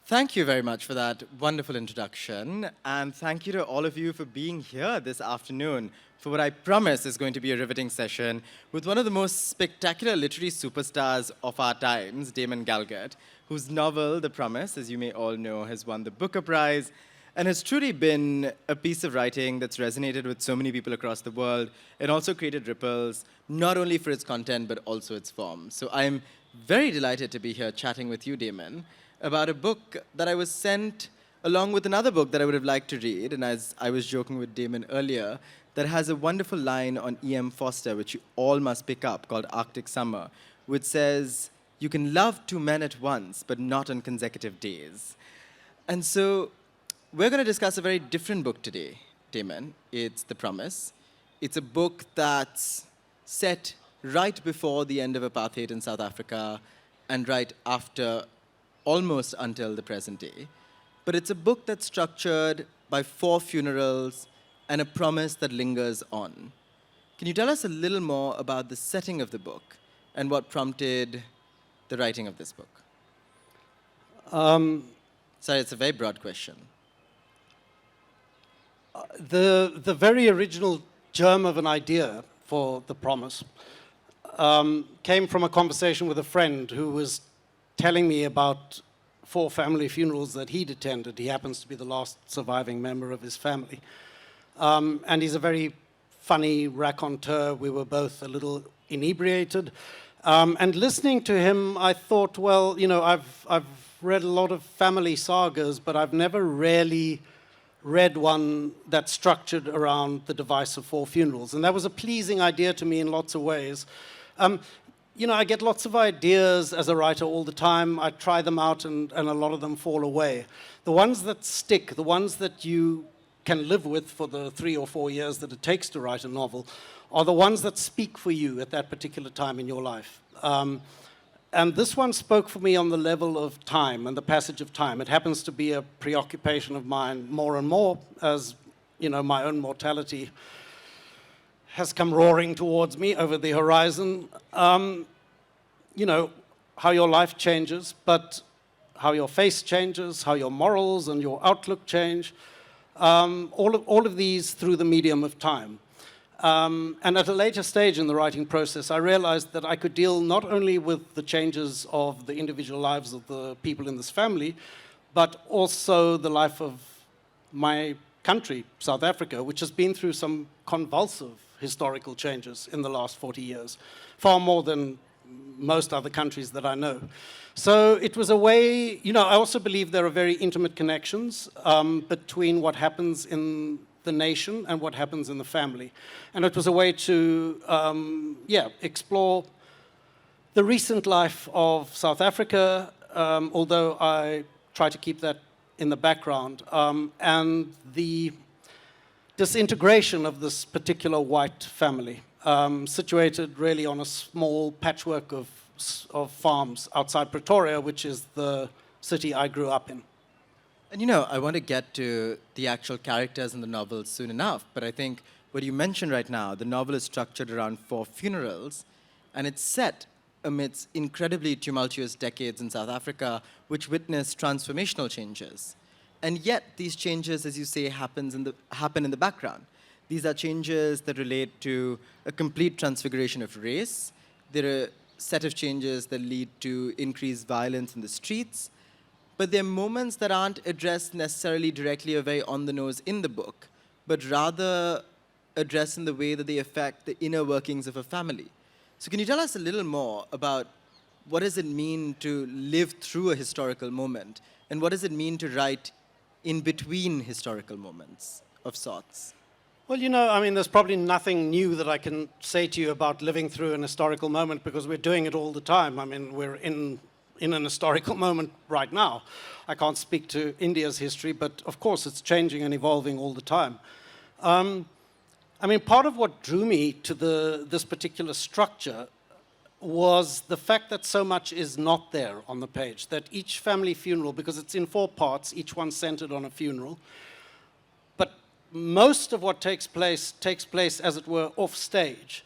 Thank you very much for that wonderful introduction, and thank you to all of you for being here this afternoon for what I promise is going to be a riveting session with one of the most spectacular literary superstars of our times, Damon Galgut, whose novel, The Promise, as you may all know, has won the Booker Prize and has truly been a piece of writing that's resonated with so many people across the world and also created ripples, not only for its content, but also its form. So I'm very delighted to be here chatting with you, Damon, about a book that I was sent along with another book that I would have liked to read, and as I was joking with Damon earlier, that has a wonderful line on E.M. Forster, which you all must pick up, called Arctic Summer, which says, "You can love two men at once, but not on consecutive days." And so we're going to discuss a very different book today, Damon. It's The Promise. It's a book that's set right before the end of apartheid in South Africa and right after, almost until the present day. But it's a book that's structured by 4 funerals and a promise that lingers on. Can you tell us a little more about the setting of the book and what prompted the writing of this book? Sorry, it's a very broad question. The very original germ of an idea for The Promise came from a conversation with a friend who was telling me about 4 family funerals that he'd attended. He happens to be the last surviving member of his family. And he's a very funny raconteur. We were both a little inebriated. And listening to him, I thought, well, you know, I've read a lot of family sagas, but I've never really read one that's structured around the device of 4 funerals. And that was a pleasing idea to me in lots of ways. You know, I get lots of ideas as a writer all the time. I try them out, and a lot of them fall away. The ones that stick, the ones that you can live with for the 3 or 4 years that it takes to write a novel, are the ones that speak for you at that particular time in your life. And this one spoke for me on the level of time and the passage of time. It happens to be a preoccupation of mine more and more as, you know, my own mortality has come roaring towards me over the horizon. You know, how your life changes, but how your face changes, how your morals and your outlook change, all of these through the medium of time. And at a later stage in the writing process, I realized that I could deal not only with the changes of the individual lives of the people in this family, but also the life of my country, South Africa, which has been through some convulsive historical changes in the last 40 years, far more than most other countries that I know. So it was a way, you know, I also believe there are very intimate connections between what happens in the nation and what happens in the family. And it was a way to, explore the recent life of South Africa, although I try to keep that in the background, and the disintegration of this particular white family, situated really on a small patchwork of farms outside Pretoria, which is the city I grew up in. And you know, I want to get to the actual characters in the novel soon enough, but I think what you mentioned right now, the novel is structured around 4 funerals, and it's set amidst incredibly tumultuous decades in South Africa, which witnessed transformational changes. And yet, these changes, as you say, happen in the background. These are changes that relate to a complete transfiguration of race. There are a set of changes that lead to increased violence in the streets, but they're moments that aren't addressed necessarily directly or very on the nose in the book, but rather addressed in the way that they affect the inner workings of a family. So can you tell us a little more about what does it mean to live through a historical moment, and what does it mean to write in between historical moments of sorts? Well, you know, I mean, there's probably nothing new that I can say to you about living through an historical moment, because we're doing it all the time. I mean, we're in an historical moment right now. I can't speak to India's history, but of course it's changing and evolving all the time. I mean, part of what drew me to this particular structure was the fact that so much is not there on the page, that each family funeral, because it's in 4 parts, each one centered on a funeral, but most of what takes place, as it were, off stage.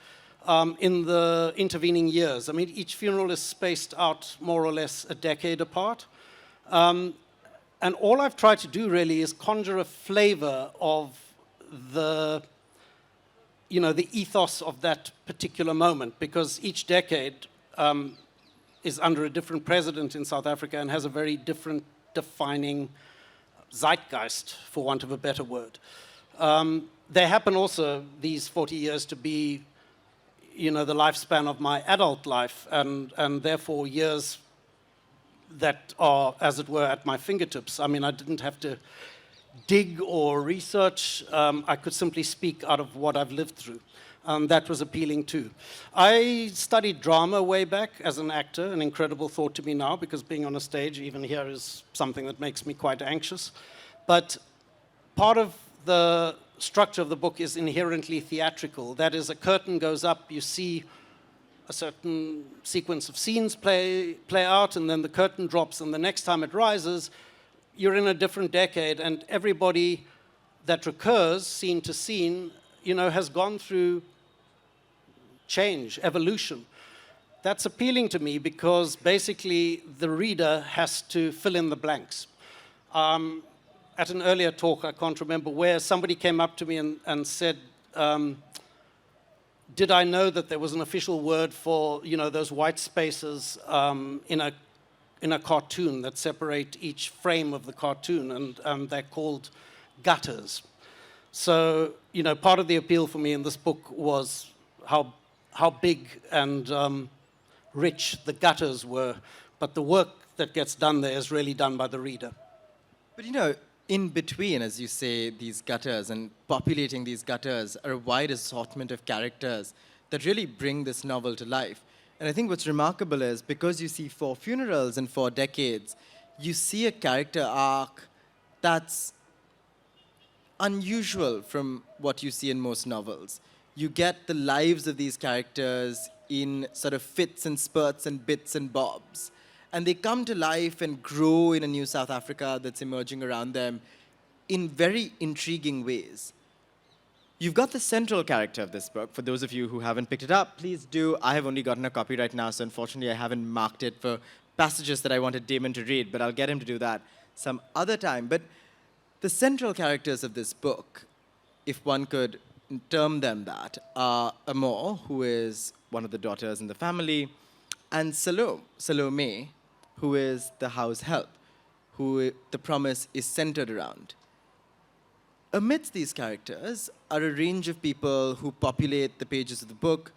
In the intervening years. I mean, each funeral is spaced out more or less a decade apart. And all I've tried to do really is conjure a flavor of the, the ethos of that particular moment, because each decade is under a different president in South Africa and has a very different defining zeitgeist, for want of a better word. They happen also, these 40 years, to be, the lifespan of my adult life, and therefore years that are, as it were, at my fingertips. I mean, I didn't have to dig or research. I could simply speak out of what I've lived through. That was appealing too. I studied drama way back as an actor, an incredible thought to me now, because being on a stage, even here, is something that makes me quite anxious. But part of the structure of the book is inherently theatrical. That is, a curtain goes up, you see a certain sequence of scenes play out, and then the curtain drops, and the next time it rises, you're in a different decade, and everybody that recurs, scene to scene, has gone through change, evolution. That's appealing to me because basically the reader has to fill in the blanks. At an earlier talk, I can't remember where, somebody came up to me and said, did I know that there was an official word for, those white spaces in a cartoon that separate each frame of the cartoon, and they're called gutters. So, part of the appeal for me in this book was how big and rich the gutters were, but the work that gets done there is really done by the reader. But in between, as you say, these gutters and populating these gutters are a wide assortment of characters that really bring this novel to life. And I think what's remarkable is, because you see 4 funerals and 4 decades, you see a character arc that's unusual from what you see in most novels. You get the lives of these characters in sort of fits and spurts and bits and bobs. And they come to life and grow in a new South Africa that's emerging around them in very intriguing ways. You've got the central character of this book. For those of you who haven't picked it up, please do. I have only gotten a copy right now, so unfortunately I haven't marked it for passages that I wanted Damon to read, but I'll get him to do that some other time. But the central characters of this book, if one could term them that, are Amor, who is one of the daughters in the family, and Salome, who is the house help, who the promise is centered around. Amidst these characters are a range of people who populate the pages of the book,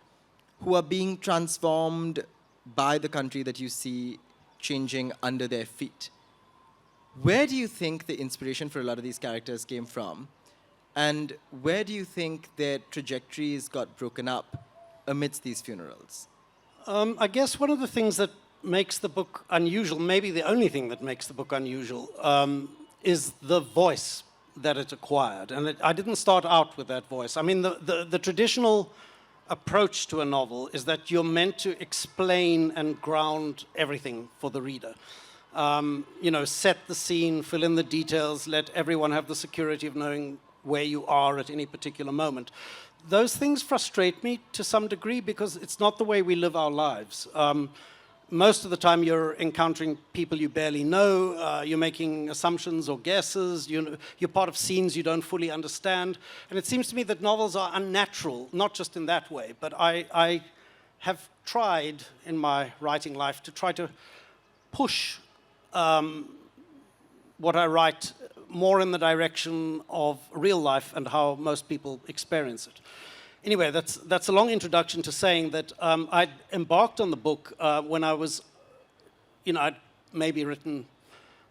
who are being transformed by the country that you see changing under their feet. Where do you think the inspiration for a lot of these characters came from? And where do you think their trajectories got broken up amidst these funerals? I guess one of the things that makes the book unusual, maybe the only thing that makes the book unusual, is the voice that it acquired. And I didn't start out with that voice. I mean, the traditional approach to a novel is that you're meant to explain and ground everything for the reader. Set the scene, fill in the details, let everyone have the security of knowing where you are at any particular moment. Those things frustrate me to some degree because it's not the way we live our lives. Most of the time you're encountering people you barely know, you're making assumptions or guesses, you're part of scenes you don't fully understand. And it seems to me that novels are unnatural, not just in that way, but I have tried in my writing life to try to push what I write more in the direction of real life and how most people experience it. Anyway, that's a long introduction to saying that I embarked on the book when I was, I'd maybe written,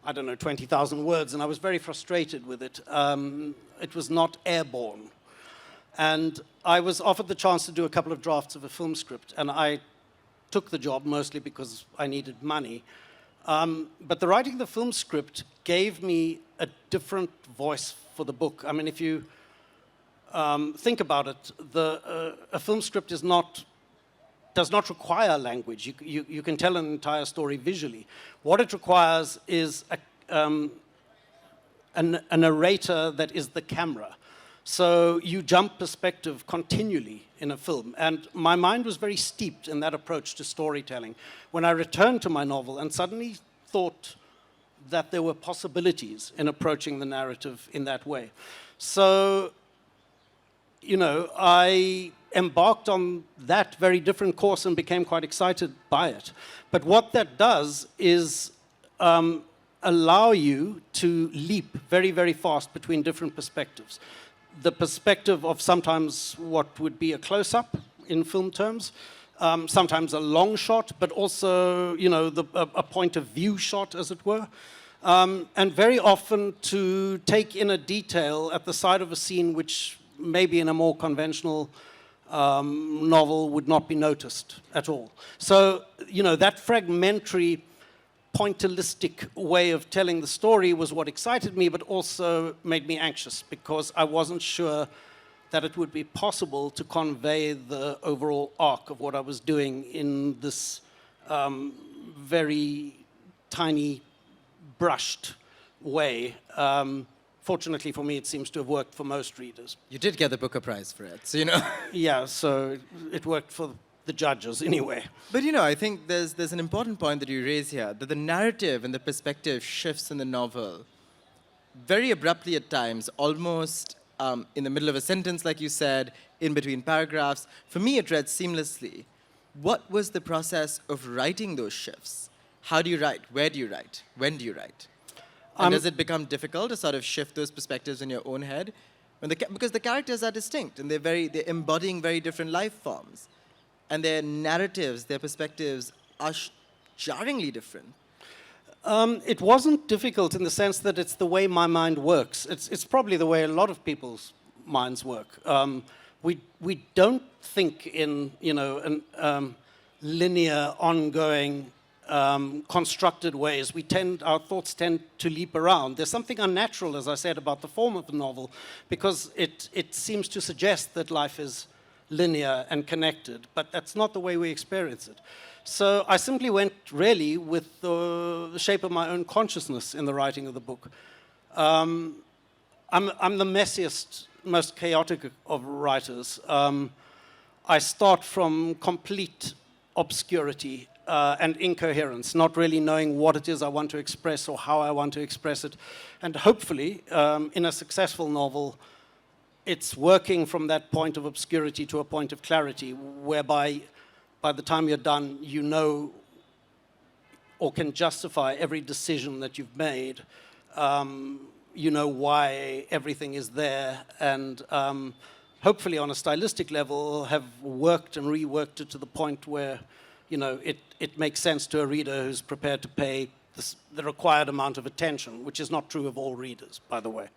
20,000 words, and I was very frustrated with it. It was not airborne. And I was offered the chance to do a couple of drafts of a film script, and I took the job mostly because I needed money. But the writing of the film script gave me a different voice for the book. I mean, if you think about it, a film script does not require language. You can tell an entire story visually. What it requires is a narrator that is the camera. So you jump perspective continually in a film. And my mind was very steeped in that approach to storytelling. When I returned to my novel and suddenly thought that there were possibilities in approaching the narrative in that way. So, you know, I embarked on that very different course and became quite excited by it. But what that does is allow you to leap very, very fast between different perspectives. The perspective of sometimes what would be a close-up in film terms, sometimes a long shot, but also, you know, a point of view shot, as it were. And very often to take in a detail at the side of a scene which maybe in a more conventional novel would not be noticed at all. So, you know, that fragmentary, pointillistic way of telling the story was what excited me, but also made me anxious because I wasn't sure that it would be possible to convey the overall arc of what I was doing in this very tiny, brushed way. Fortunately for me, it seems to have worked for most readers. You did get the Booker Prize for it, so you know. Yeah, so it worked for the judges anyway. But you know, I think there's an important point that you raise here, that the narrative and the perspective shifts in the novel very abruptly at times, almost in the middle of a sentence, like you said, in between paragraphs. For me, it read seamlessly. What was the process of writing those shifts? How do you write? Where do you write? When do you write? And does it become difficult to sort of shift those perspectives in your own head? Because the characters are distinct and they're embodying very different life forms. And their narratives, their perspectives are jarringly different. It wasn't difficult in the sense that it's the way my mind works. It's probably the way a lot of people's minds work. We don't think in, you know, linear, ongoing, constructed ways. Our thoughts tend to leap around. There's something unnatural, as I said, about the form of the novel, because it seems to suggest that life is linear and connected, but that's not the way we experience it. So I simply went really with the shape of my own consciousness in the writing of the book. I'm the messiest, most chaotic of writers. I start from complete obscurity and incoherence, not really knowing what it is I want to express or how I want to express it. And hopefully, in a successful novel, it's working from that point of obscurity to a point of clarity, whereby by the time you're done, you know or can justify every decision that you've made. You know why everything is there, and hopefully on a stylistic level have worked and reworked it to the point where, you know, it makes sense to a reader who's prepared to pay the required amount of attention, which is not true of all readers, by the way.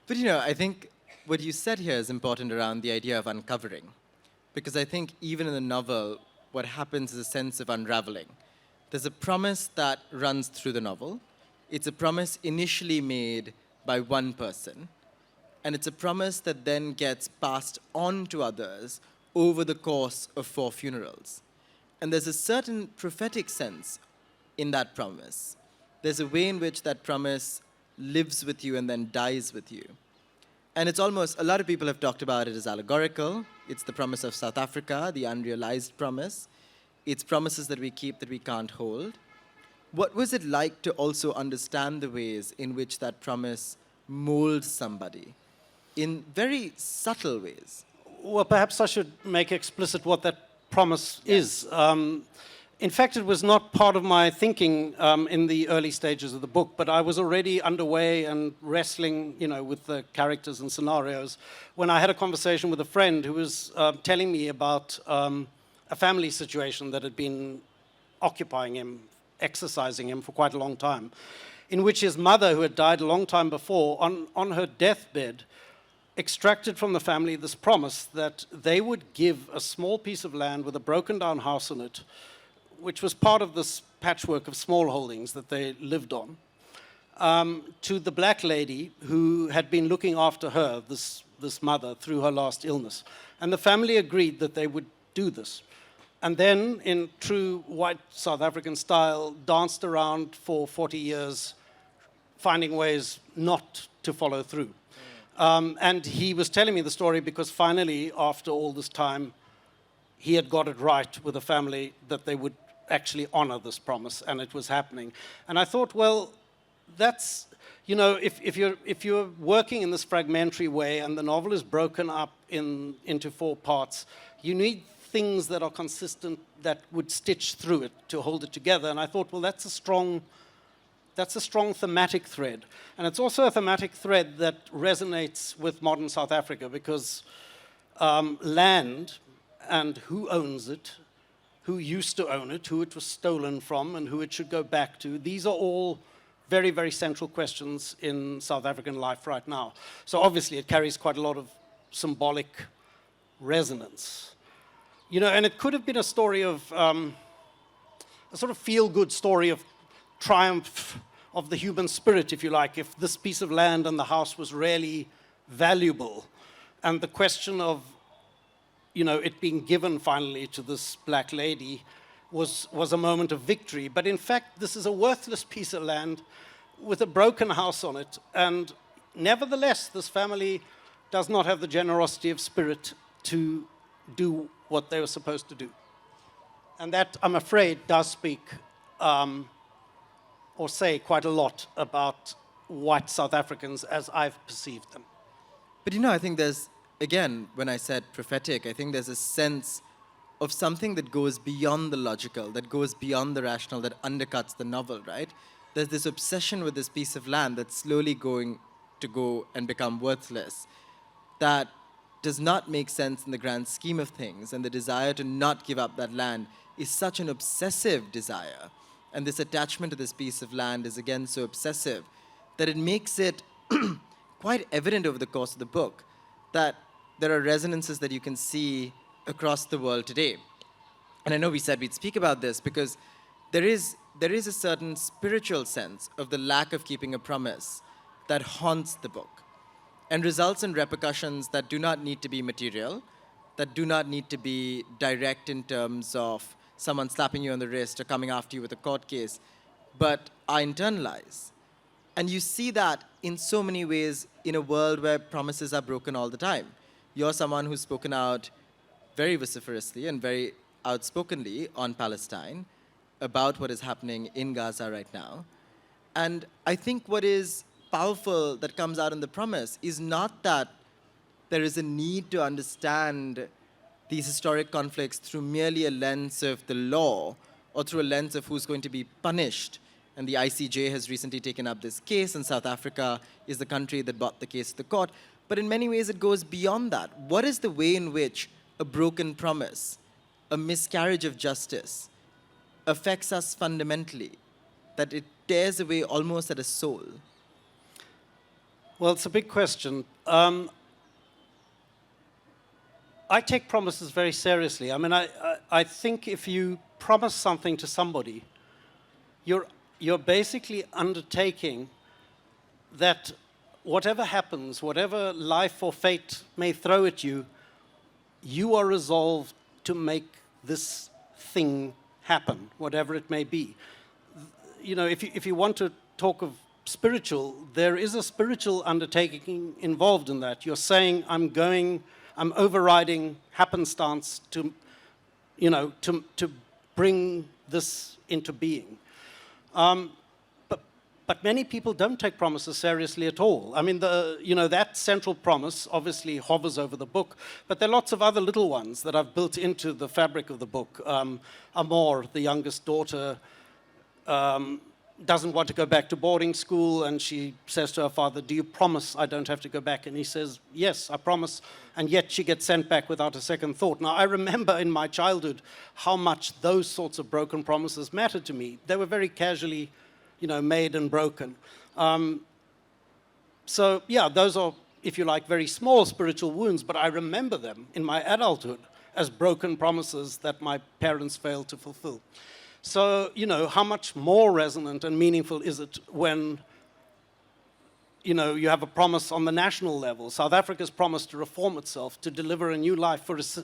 But you know, I think what you said here is important around the idea of uncovering. Because I think even in the novel, what happens is a sense of unraveling. There's a promise that runs through the novel. It's a promise initially made by one person. And it's a promise that then gets passed on to others over the course of 4 funerals. And there's a certain prophetic sense in that promise. There's a way in which that promise lives with you and then dies with you. And it's almost, a lot of people have talked about it as allegorical. It's the promise of South Africa, the unrealized promise. It's promises that we keep that we can't hold. What was it like to also understand the ways in which that promise molds somebody in very subtle ways? Well, perhaps I should make explicit what that promise is. In fact, it was not part of my thinking in the early stages of the book, but I was already underway and wrestling, you know, with the characters and scenarios when I had a conversation with a friend who was telling me about a family situation that had been occupying him, exercising him for quite a long time, in which his mother, who had died a long time before, on her deathbed, extracted from the family this promise that they would give a small piece of land with a broken down house on it, which was part of this patchwork of small holdings that they lived on, to the black lady who had been looking after her, this mother, through her last illness. And the family agreed that they would do this. And then, in true white South African style, danced around for 40 years, finding ways not to follow through. And he was telling me the story because finally, after all this time, he had got it right with the family that they would actually honor this promise, and it was happening. And I thought, well, that's, if you're working in this fragmentary way and the novel is broken up into 4 parts, you need things that are consistent that would stitch through it to hold it together. And I thought, well, that's a strong thematic thread. And it's also a thematic thread that resonates with modern South Africa, because land and who owns it, who used to own it, who it was stolen from, and who it should go back to, these are all very, very central questions in South African life right now. So obviously it carries quite a lot of symbolic resonance. And it could have been a story of, a sort of feel-good story of triumph of the human spirit, if you like, if this piece of land and the house was really valuable. And the question of, it being given finally to this black lady was a moment of victory. But in fact, this is a worthless piece of land with a broken house on it. And nevertheless, this family does not have the generosity of spirit to do what they were supposed to do. And that, I'm afraid, does speak or say quite a lot about white South Africans as I've perceived them. But I think there's, again, when I said prophetic, I think there's a sense of something that goes beyond the logical, that goes beyond the rational, that undercuts the novel, right? There's this obsession with this piece of land that's slowly going to go and become worthless, that does not make sense in the grand scheme of things, and the desire to not give up that land is such an obsessive desire. And this attachment to this piece of land is again so obsessive that it makes it quite evident over the course of the book that there are resonances that you can see across the world today. And I know we said we'd speak about this because there is a certain spiritual sense of the lack of keeping a promise that haunts the book and results in repercussions that do not need to be material, that do not need to be direct in terms of someone slapping you on the wrist or coming after you with a court case, but are internalized. And you see that in so many ways in a world where promises are broken all the time. You're someone who's spoken out very vociferously and very outspokenly on Palestine about what is happening in Gaza right now. And I think what is powerful that comes out in the promise is not that there is a need to understand these historic conflicts through merely a lens of the law or through a lens of who's going to be punished. And the ICJ has recently taken up this case, and South Africa is the country that brought the case to the court. But in many ways, it goes beyond that. What is the way in which a broken promise, a miscarriage of justice, affects us fundamentally, that it tears away almost at a soul? Well, it's a big question. I take promises very seriously. I mean, I think if you promise something to somebody, you're basically undertaking that whatever happens, whatever life or fate may throw at you, you are resolved to make this thing happen, whatever it may be. If you want to talk of spiritual, there is a spiritual undertaking involved in that. You're saying, I'm overriding happenstance to bring this into being. But many people don't take promises seriously at all. I mean, that central promise obviously hovers over the book, but there are lots of other little ones that I've built into the fabric of the book. Amor, the youngest daughter, doesn't want to go back to boarding school, and she says to her father, "Do you promise I don't have to go back?" And he says, "Yes, I promise." And yet she gets sent back without a second thought. Now, I remember in my childhood how much those sorts of broken promises mattered to me. They were very casually, made and broken. So, yeah, those are, if you like, very small spiritual wounds, but I remember them in my adulthood as broken promises that my parents failed to fulfill. So, how much more resonant and meaningful is it when, you have a promise on the national level? South Africa's promised to reform itself, to deliver a new life for its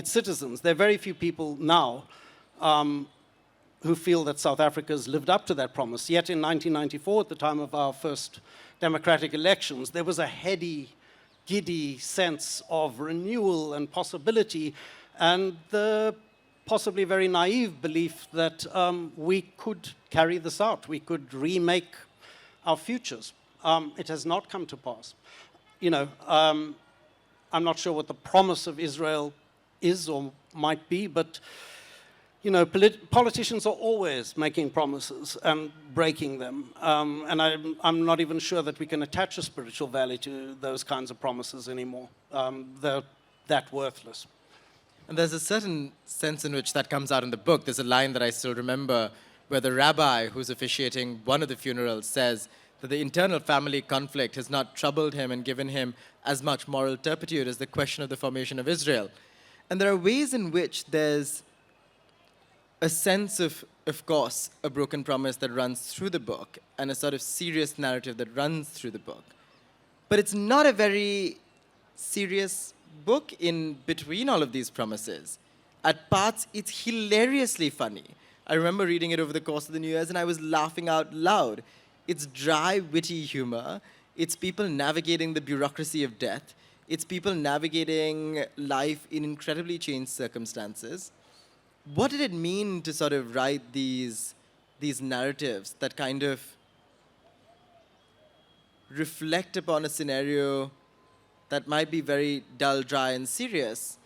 citizens. There are very few people now who feel that South Africa's lived up to that promise. Yet in 1994, at the time of our first democratic elections, there was a heady, giddy sense of renewal and possibility, and the possibly very naive belief that we could carry this out. We could remake our futures. It has not come to pass. You know, I'm not sure what the promise of Israel is or might be, but you know, politicians are always making promises and breaking them. And I'm not even sure that we can attach a spiritual value to those kinds of promises anymore. They're that worthless. And there's a certain sense in which that comes out in the book. There's a line that I still remember where the rabbi who's officiating one of the funerals says that the internal family conflict has not troubled him and given him as much moral turpitude as the question of the formation of Israel. And there are ways in which there's a sense of course, a broken promise that runs through the book and a sort of serious narrative that runs through the book. But it's not a very serious book in between all of these promises. At parts, it's hilariously funny. I remember reading it over the course of the New Year's and I was laughing out loud. It's dry, witty humor. It's people navigating the bureaucracy of death. It's people navigating life in incredibly changed circumstances. What did it mean to sort of write these narratives that kind of reflect upon a scenario that might be very dull, dry, and serious,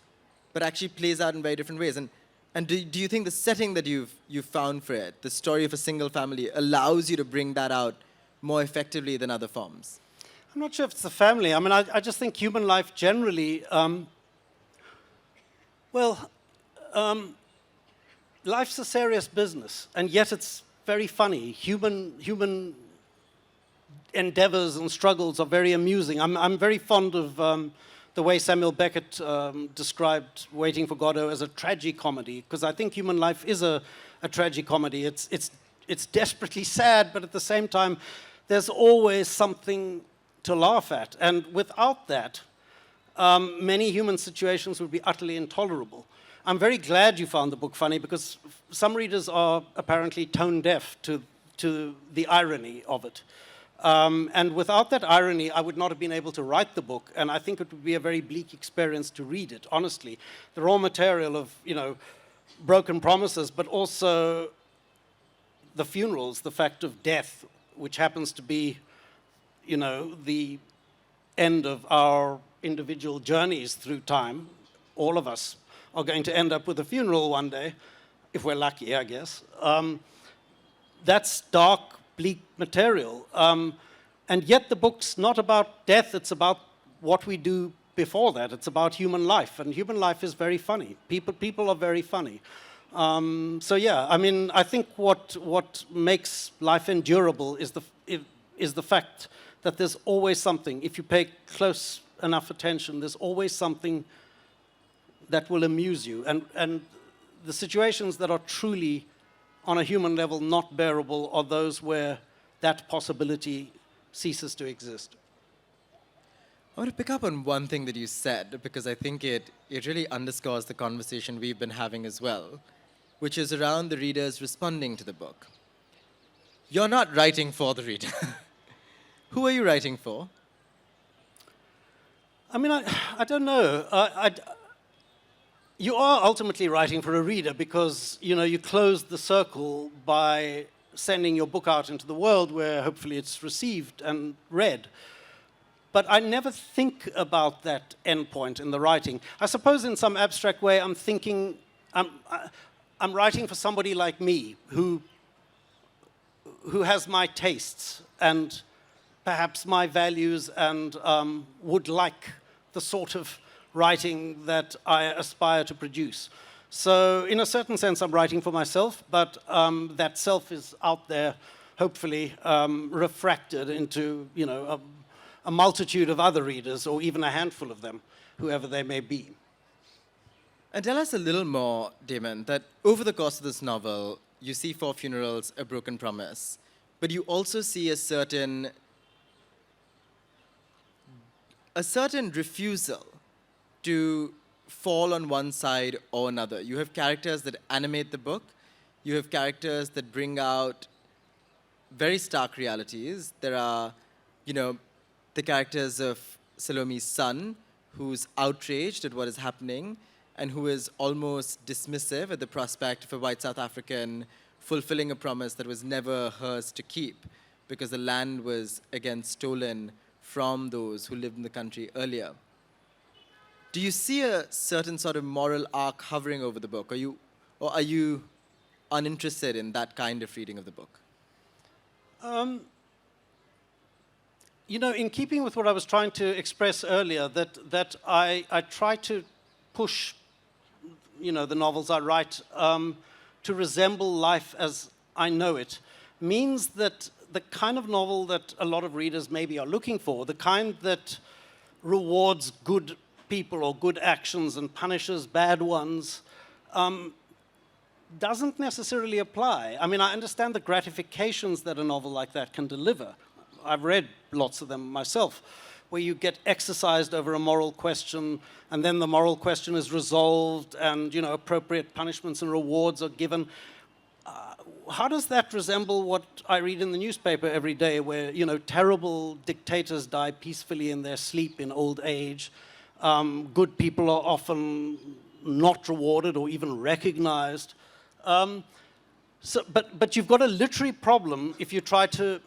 but actually plays out in very different ways? And do you think the setting that you've found for it, the story of a single family, allows you to bring that out more effectively than other forms? I'm not sure if it's the family. I mean, I just think human life generally, life's a serious business, and yet it's very funny. Human endeavors and struggles are very amusing. I'm very fond of the way Samuel Beckett described Waiting for Godot as a tragicomedy, because I think human life is a tragicomedy. It's desperately sad, but at the same time, there's always something to laugh at. And without that, many human situations would be utterly intolerable. I'm very glad you found the book funny, because some readers are apparently tone deaf to the irony of it. And without that irony, I would not have been able to write the book, and I think it would be a very bleak experience to read it, honestly. The raw material of, you know, broken promises, but also the funerals, the fact of death, which happens to be, you know, the end of our individual journeys through time. All of us are going to end up with a funeral one day, if we're lucky, I guess. That's dark, bleak material. And yet the book's not about death, it's about what we do before that. It's about human life, and human life is very funny. People are very funny. So yeah, I mean, I think what makes life endurable is the fact that there's always something. If you pay close enough attention, there's always something that will amuse you. And the situations that are truly, on a human level, not bearable are those where that possibility ceases to exist. I want to pick up on one thing that you said, because I think it really underscores the conversation we've been having as well, which is around the readers responding to the book. You're not writing for the reader. Who are you writing for? I mean, I don't know. You are ultimately writing for a reader, because, you know, you close the circle by sending your book out into the world, where hopefully it's received and read. But I never think about that endpoint in the writing. I suppose in some abstract way I'm thinking, I'm writing for somebody like me who has my tastes and perhaps my values, and would like the sort of writing that I aspire to produce. So in a certain sense, I'm writing for myself, but that self is out there, hopefully refracted into, you know, a multitude of other readers, or even a handful of them, whoever they may be. And tell us a little more, Damon, that over the course of this novel, you see 4 funerals, a broken promise, but you also see a certain refusal to fall on one side or another. You have characters that animate the book. You have characters that bring out very stark realities. There are, you know, the characters of Salome's son, who's outraged at what is happening. and who is almost dismissive at the prospect of a white South African fulfilling a promise that was never hers to keep because the land was again stolen from those who lived in the country earlier. Do you see a certain sort of moral arc hovering over the book? Or are you uninterested in that kind of reading of the book? You know, in keeping with what I was trying to express earlier, that I try to push, you know, the novels I write to resemble life as I know it, means that the kind of novel that a lot of readers maybe are looking for, the kind that rewards good people or good actions and punishes bad ones, doesn't necessarily apply. I mean, I understand the gratifications that a novel like that can deliver. I've read lots of them myself, where you get exercised over a moral question, and then the moral question is resolved, and, you know, appropriate punishments and rewards are given. How does that resemble what I read in the newspaper every day, where, you know, terrible dictators die peacefully in their sleep in old age? Good people are often not rewarded or even recognized. But you've got a literary problem if you try to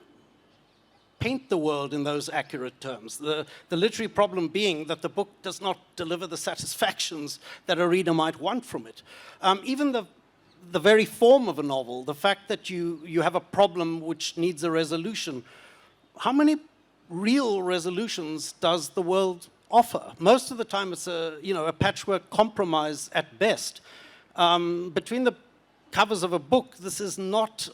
paint the world in those accurate terms. The literary problem being that the book does not deliver the satisfactions that a reader might want from it. Even the very form of a novel, the fact that you have a problem which needs a resolution, how many real resolutions does the world offer? Most of the time it's a patchwork compromise at best. Between the covers of a book, this is not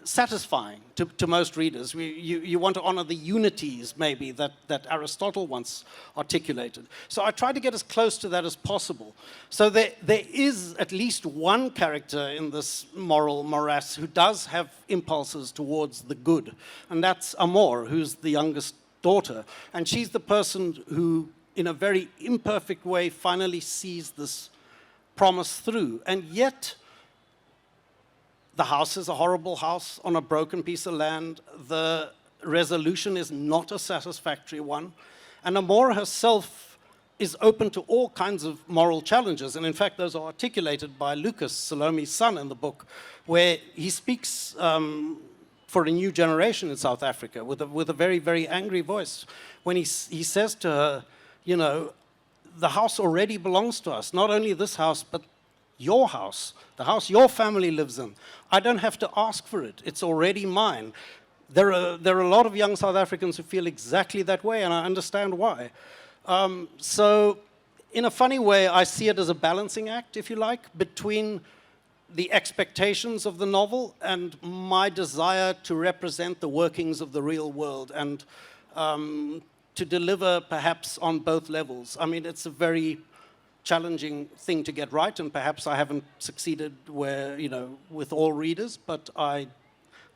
satisfying to most readers. You want to honor the unities, maybe, that Aristotle once articulated. So I try to get as close to that as possible. So there is at least one character in this moral morass who does have impulses towards the good, and that's Amor, who's the youngest daughter. And she's the person who, in a very imperfect way, finally sees this promise through. And yet, the house is a horrible house on a broken piece of land. The resolution is not a satisfactory one. And Amor herself is open to all kinds of moral challenges. And in fact, those are articulated by Lucas, Salome's son, in the book, where he speaks for a new generation in South Africa with a very, very angry voice. When he says to her, you know, the house already belongs to us. Not only this house, but your house, the house your family lives in. I don't have to ask for it. It's already mine. There are a lot of young South Africans who feel exactly that way, and I understand why. So in a funny way, I see it as a balancing act, if you like, between the expectations of the novel and my desire to represent the workings of the real world and to deliver perhaps on both levels. I mean, it's a very challenging thing to get right, and perhaps I haven't succeeded with all readers, but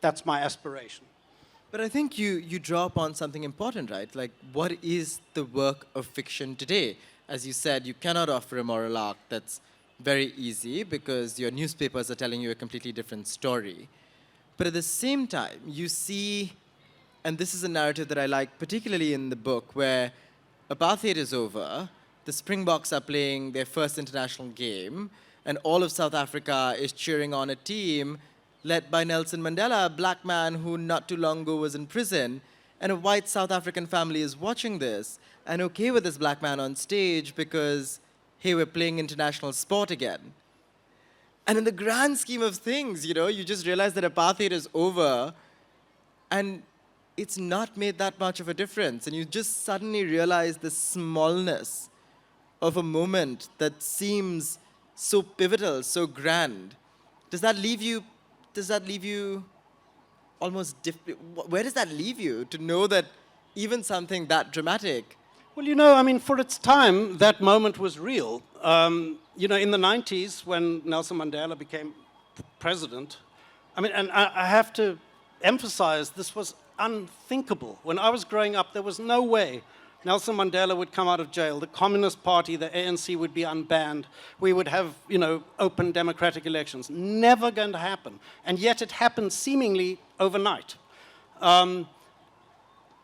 that's my aspiration. But I think you draw upon something important, right? Like, what is the work of fiction today? As you said, you cannot offer a moral arc that's very easy because your newspapers are telling you a completely different story. But at the same time, you see, and this is a narrative that I like particularly in the book, where apartheid is over, the Springboks are playing their first international game, and all of South Africa is cheering on a team led by Nelson Mandela, a black man who not too long ago was in prison, and a white South African family is watching this and okay with this black man on stage because, hey, we're playing international sport again. And in the grand scheme of things, you just realize that apartheid is over and it's not made that much of a difference. And you just suddenly realize the smallness of a moment that seems so pivotal, so grand. Does that leave you almost where does that leave you to know that even something that dramatic? Well, for its time, that moment was real. In the 90s, when Nelson Mandela became president, and I have to emphasize, this was unthinkable. When I was growing up, there was no way Nelson Mandela would come out of jail, the Communist Party, the ANC would be unbanned, we would have, open democratic elections. Never going to happen. And yet it happened seemingly overnight.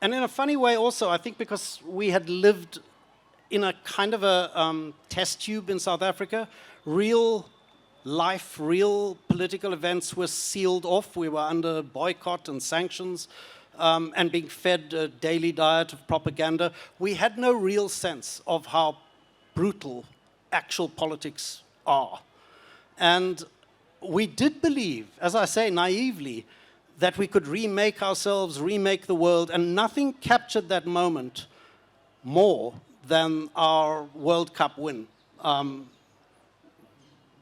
And in a funny way also, I think because we had lived in a kind of a test tube in South Africa, real life, real political events were sealed off. We were under boycott and sanctions and being fed a daily diet of propaganda. We had no real sense of how brutal actual politics are. And we did believe, as I say, naively, that we could remake ourselves, remake the world, and nothing captured that moment more than our World Cup win.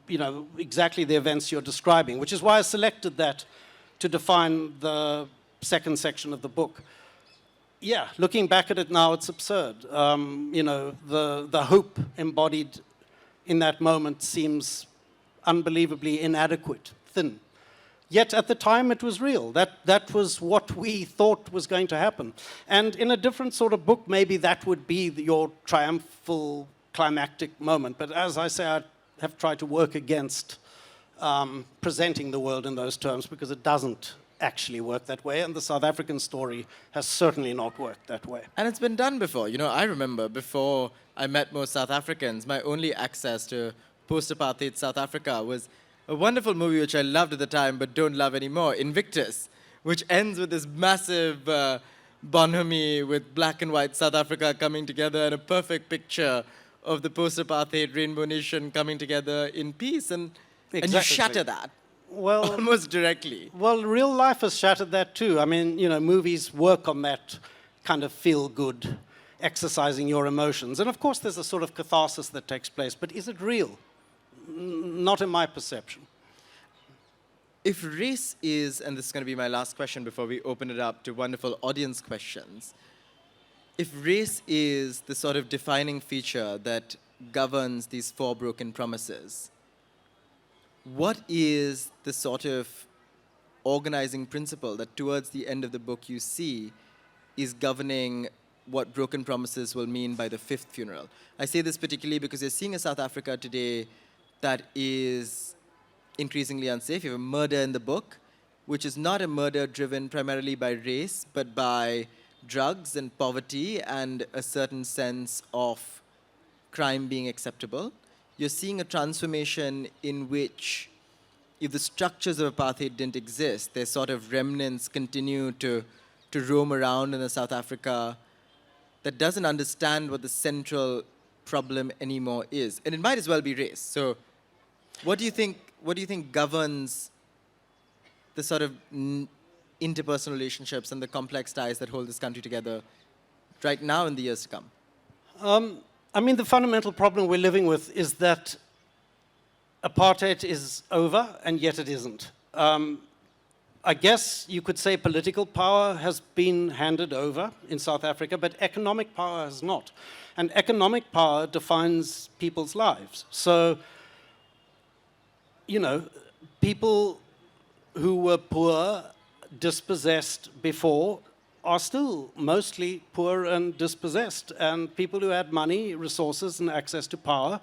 You know, exactly the events you're describing, which is why I selected that to define the second section of the book. Yeah, looking back at it now, it's absurd. You know, the hope embodied in that moment seems unbelievably inadequate, thin. Yet at the time it was real. That was what we thought was going to happen. And in a different sort of book, maybe that would be your triumphal climactic moment. But as I say, I have tried to work against presenting the world in those terms because it doesn't actually work that way. And the South African story has certainly not worked that way. And it's been done before. You know, I remember before I met most South Africans, my only access to post-apartheid South Africa was a wonderful movie which I loved at the time but don't love anymore, Invictus, which ends with this massive bonhomie with black and white South Africa coming together and a perfect picture of the post-apartheid rainbow nation coming together in peace. And you shatter that. Well, almost directly. Well, real life has shattered that too. I mean, you know, movies work on that kind of feel-good, exercising your emotions. And of course, there's a sort of catharsis that takes place. But is it real? Not in my perception. If race is, and this is going to be my last question before we open it up to wonderful audience questions, if race is the sort of defining feature that governs these four broken promises, what is the sort of organizing principle that towards the end of the book you see is governing what broken promises will mean by the fifth funeral? I say this particularly because you're seeing a South Africa today that is increasingly unsafe. You have a murder in the book, which is not a murder driven primarily by race, but by drugs and poverty and a certain sense of crime being acceptable. You're seeing a transformation in which, if the structures of apartheid didn't exist, their sort of remnants continue to roam around in a South Africa that doesn't understand what the central problem anymore is. And it might as well be race. So what do you think governs the sort of interpersonal relationships and the complex ties that hold this country together right now and the years to come? I mean, the fundamental problem we're living with is that apartheid is over, and yet it isn't. I guess you could say political power has been handed over in South Africa, but economic power has not. And economic power defines people's lives. So, you know, people who were poor, dispossessed before, are still mostly poor and dispossessed. And people who had money, resources, and access to power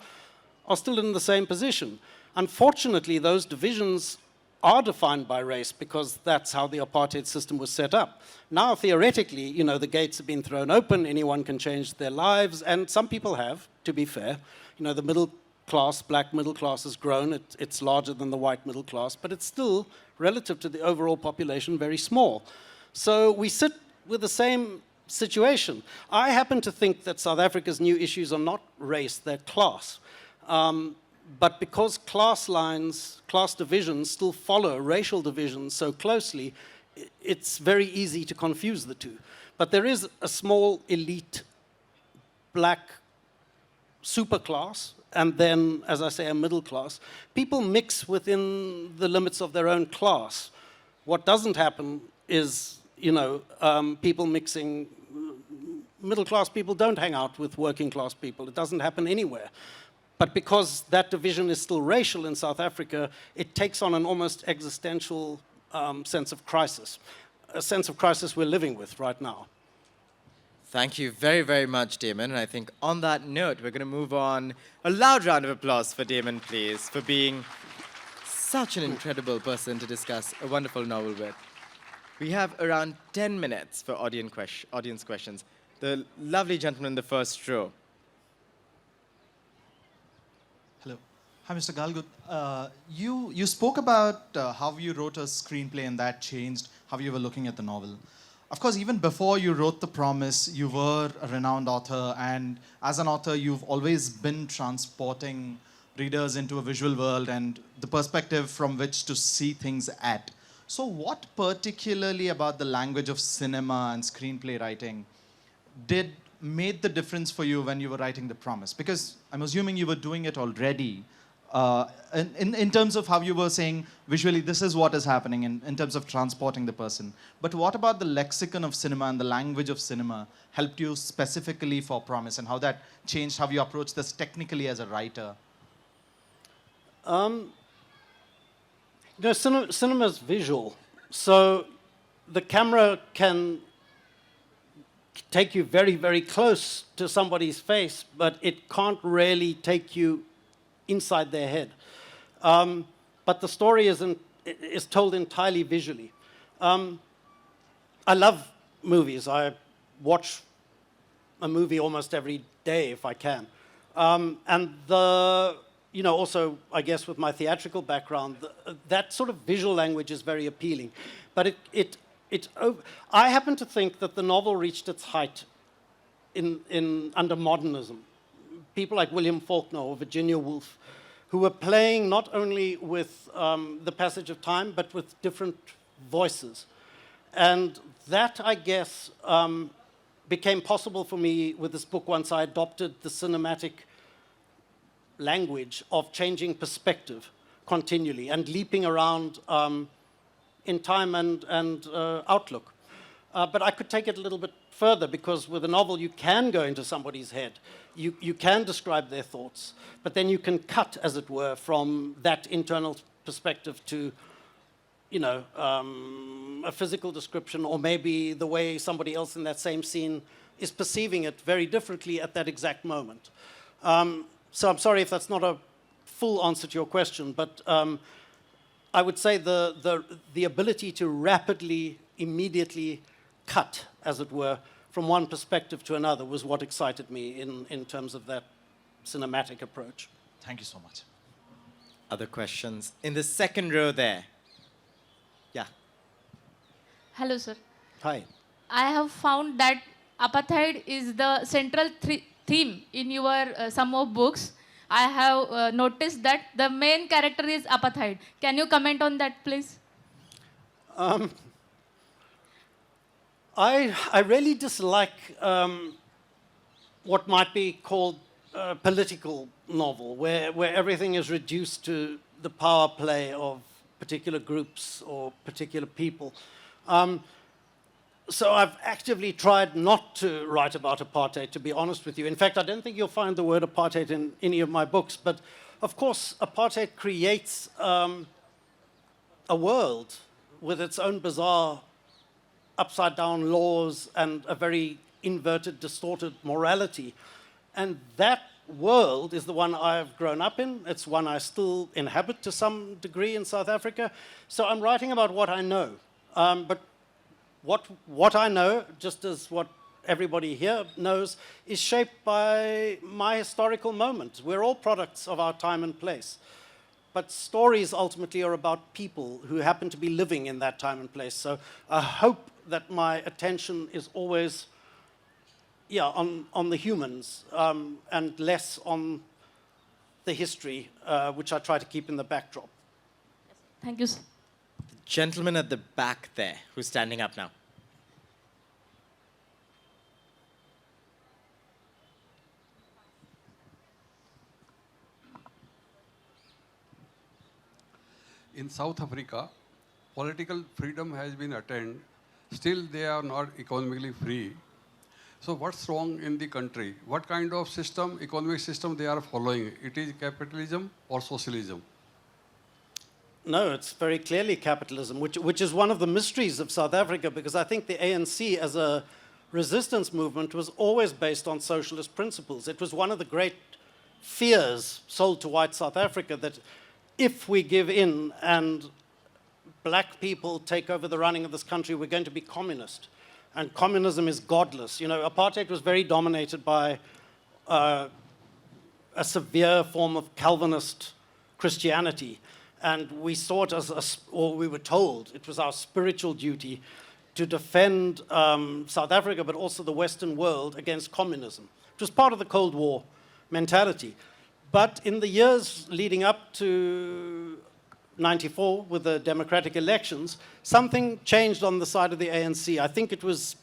are still in the same position. Unfortunately, those divisions are defined by race because that's how the apartheid system was set up. Now, theoretically, you know, the gates have been thrown open, anyone can change their lives, and some people have, to be fair. You know, the middle class, black middle class has grown. It's larger than the white middle class, but it's still, relative to the overall population, very small. So we sit with the same situation. I happen to think that South Africa's new issues are not race, they're class. But because class lines, class divisions still follow racial divisions so closely, it's very easy to confuse the two. But there is a small elite black superclass, and then, as I say, a middle class. People mix within the limits of their own class. What doesn't happen is, you know, people mixing. Middle class people don't hang out with working class people. It doesn't happen anywhere. But because that division is still racial in South Africa, it takes on an almost existential sense of crisis, a sense of crisis we're living with right now. Thank you very, very much, Damon. And I think on that note, we're going to move on. A loud round of applause for Damon, please, for being such an incredible person to discuss a wonderful novel with. We have around 10 minutes for audience questions. The lovely gentleman in the first row. Hello. Hi, Mr. Galgut. You spoke about how you wrote a screenplay and that changed how you were looking at the novel. Of course, even before you wrote The Promise, you were a renowned author, and as an author, you've always been transporting readers into a visual world and the perspective from which to see things at. So what particularly about the language of cinema and screenplay writing made the difference for you when you were writing The Promise? Because I'm assuming you were doing it already. In terms of how you were saying visually, this is what is happening in terms of transporting the person. But what about the lexicon of cinema and the language of cinema helped you specifically for Promise, and how that changed how you approach this technically as a writer? Cinema is visual, so the camera can take you very, very close to somebody's face, but it can't really take you inside their head. But the story is told entirely visually. I love movies. I watch a movie almost every day if I can. And also, I guess with my theatrical background, that sort of visual language is very appealing. But I happen to think that the novel reached its height under modernism. People like William Faulkner or Virginia Woolf, who were playing not only with the passage of time, but with different voices. And that, I guess, became possible for me with this book once I adopted the cinematic language of changing perspective continually and leaping around in time and outlook. But I could take it a little bit further, because with a novel you can go into somebody's head. You can describe their thoughts, but then you can cut, as it were, from that internal perspective to a physical description, or maybe the way somebody else in that same scene is perceiving it very differently at that exact moment. So I'm sorry if that's not a full answer to your question, but I would say the ability to rapidly, immediately cut, as it were, from one perspective to another was what excited me in terms of that cinematic approach. Thank you so much. Other questions? In the second row there. Yeah. Hello, sir. Hi. I have found that apartheid is the central theme in your some of books. I have noticed that the main character is apartheid. Can you comment on that, please? I really dislike what might be called a political novel, where everything is reduced to the power play of particular groups or particular people. So I've actively tried not to write about apartheid, to be honest with you. In fact, I don't think you'll find the word apartheid in any of my books. But of course, apartheid creates a world with its own bizarre upside-down laws and a very inverted, distorted morality. And that world is the one I've grown up in. It's one I still inhabit to some degree in South Africa. So I'm writing about what I know. But what I know, just as what everybody here knows, is shaped by my historical moment. We're all products of our time and place. But stories ultimately are about people who happen to be living in that time and place. So I hope that my attention is always on the humans and less on the history, which I try to keep in the backdrop. Thank you, sir. Gentleman at the back there, who's standing up now. In South Africa, political freedom has been attained. Still, they are not economically free. So what's wrong in the country? What kind of system, economic system they are following? It is capitalism or socialism? No, it's very clearly capitalism, which is one of the mysteries of South Africa, because I think the ANC as a resistance movement was always based on socialist principles. It was one of the great fears sold to white South Africa that if we give in and black people take over the running of this country, we're going to be communist. And communism is godless. You know, apartheid was very dominated by a severe form of Calvinist Christianity. And we saw it or we were told it was our spiritual duty to defend South Africa, but also the Western world against communism. It was part of the Cold War mentality. But in the years leading up to 94, with the democratic elections, something changed on the side of the ANC. I think it was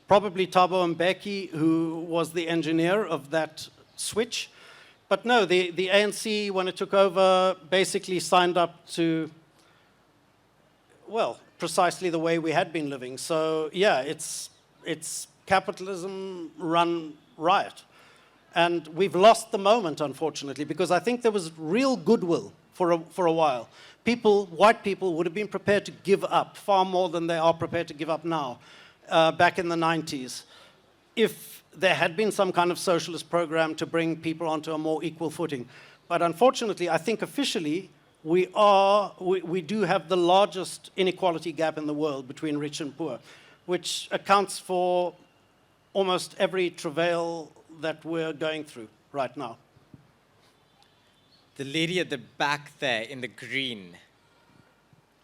probably Thabo Mbeki who was the engineer of that switch. But no, the ANC, when it took over, basically signed up to, well, precisely the way we had been living. So yeah, it's capitalism run riot. And we've lost the moment, unfortunately, because I think there was real goodwill for a while. White people would have been prepared to give up far more than they are prepared to give up now, back in the 90s, if there had been some kind of socialist program to bring people onto a more equal footing. But unfortunately, I think officially, we do have the largest inequality gap in the world between rich and poor, which accounts for almost every travail that we're going through right now. The lady at the back there in the green.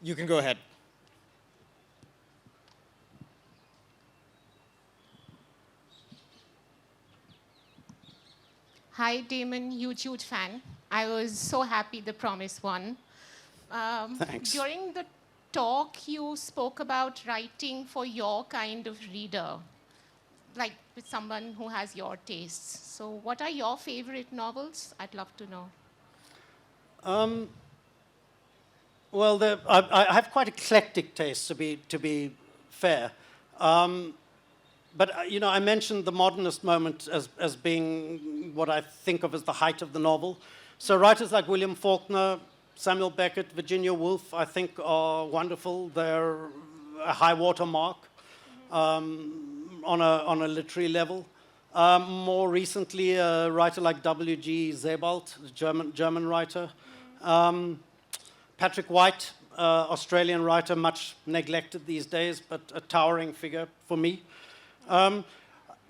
You can go ahead. Hi, Damon, huge fan. I was so happy The Promise won. Thanks. During the talk, you spoke about writing for your kind of reader, like with someone who has your tastes. So what are your favorite novels? I'd love to know. Well, I have quite eclectic tastes, to be fair. But you know, I mentioned the modernist moment as being what I think of as the height of the novel. So writers like William Faulkner, Samuel Beckett, Virginia Woolf, I think are wonderful. They're a high water mark on a literary level. More recently, a writer like W.G. Sebald, a German writer. Patrick White, Australian writer, much neglected these days, but a towering figure for me.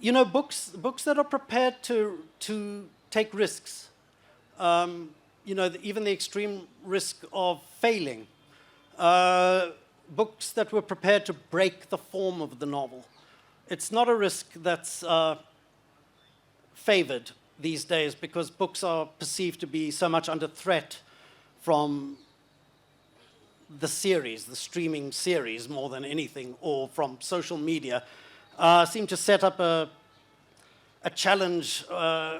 You know, books that are prepared to take risks. You know, even the extreme risk of failing. Books that were prepared to break the form of the novel. It's not a risk that's favored these days because books are perceived to be so much under threat from the series, the streaming series more than anything, or from social media, seem to set up a challenge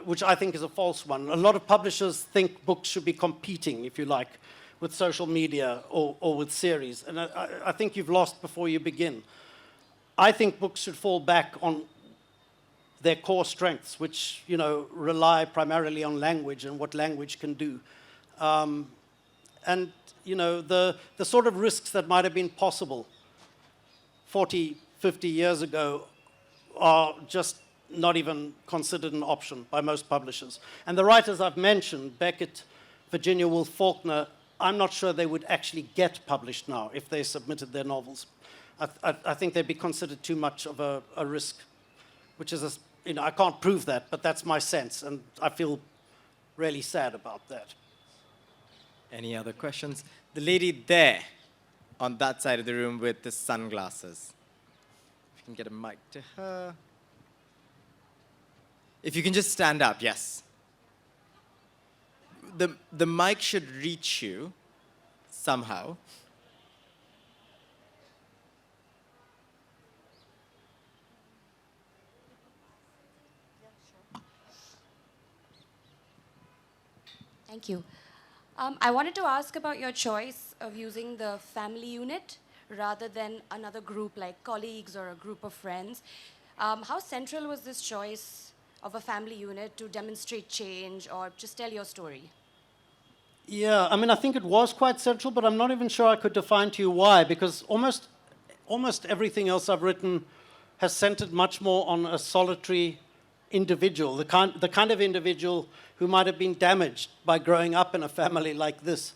which I think is a false one. A lot of publishers think books should be competing, if you like, with social media or with series. And I think you've lost before you begin. I think books should fall back on their core strengths, which, you know, rely primarily on language and what language can do. And, you know, the sort of risks that might have been possible 40, 50 years ago are just not even considered an option by most publishers. And the writers I've mentioned, Beckett, Virginia Woolf, Faulkner, I'm not sure they would actually get published now if they submitted their novels. I think they'd be considered too much of a risk, which is, you know, I can't prove that, but that's my sense, and I feel really sad about that. Any other questions? The lady there on that side of the room with the sunglasses. If you can get a mic to her. If you can just stand up, yes. The mic should reach you somehow. Thank you. I wanted to ask about your choice of using the family unit rather than another group like colleagues or a group of friends. How central was this choice of a family unit to demonstrate change or just tell your story? Yeah, I mean, I think it was quite central, but I'm not even sure I could define to you why, because almost everything else I've written has centered much more on a solitary individual, the kind of individual who might have been damaged by growing up in a family like this.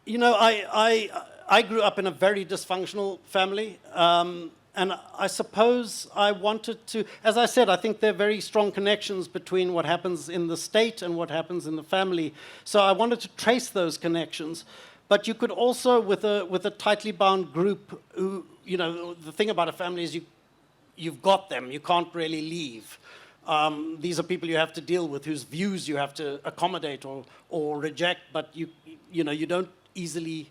You know, I grew up in a very dysfunctional family, and I suppose I wanted to, as I said, I think there are very strong connections between what happens in the state and what happens in the family. So I wanted to trace those connections. But you could also, with a tightly bound group, who, you know, the thing about a family is you've got them, you can't really leave. These are people you have to deal with, whose views you have to accommodate or reject, but you know, you don't easily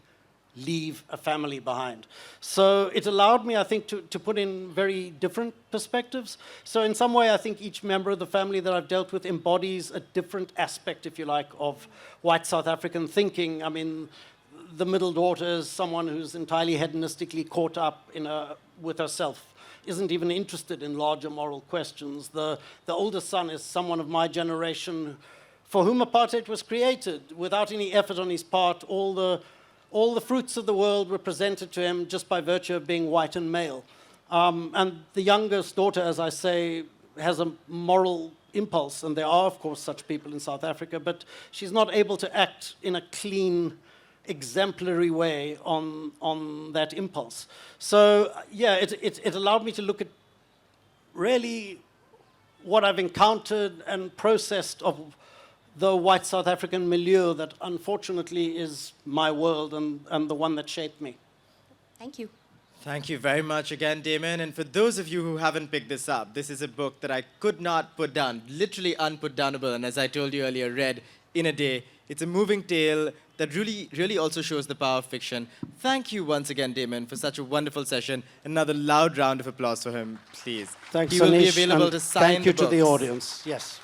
leave a family behind. So it allowed me, I think, to put in very different perspectives. So in some way, I think each member of the family that I've dealt with embodies a different aspect, if you like, of white South African thinking. I mean, the middle daughter is someone who's entirely hedonistically caught up with herself, isn't even interested in larger moral questions. The older son is someone of my generation for whom apartheid was created. Without any effort on his part, all the fruits of the world were presented to him just by virtue of being white and male. And the youngest daughter, as I say, has a moral impulse, and there are, of course, such people in South Africa, but she's not able to act in a clean, exemplary way on that impulse. So, yeah, it allowed me to look at really what I've encountered and processed of the white South African milieu that unfortunately is my world and the one that shaped me. Thank you. Thank you very much again, Damon. And for those of you who haven't picked this up, this is a book that I could not put down, literally unputdownable, and as I told you earlier, read in a day. It's a moving tale that really also shows the power of fiction. Thank you once again, Damon, for such a wonderful session. Another loud round of applause for him, please. Thanks, he will be Anish, available and to sign thank you the to the books. audience. Yes.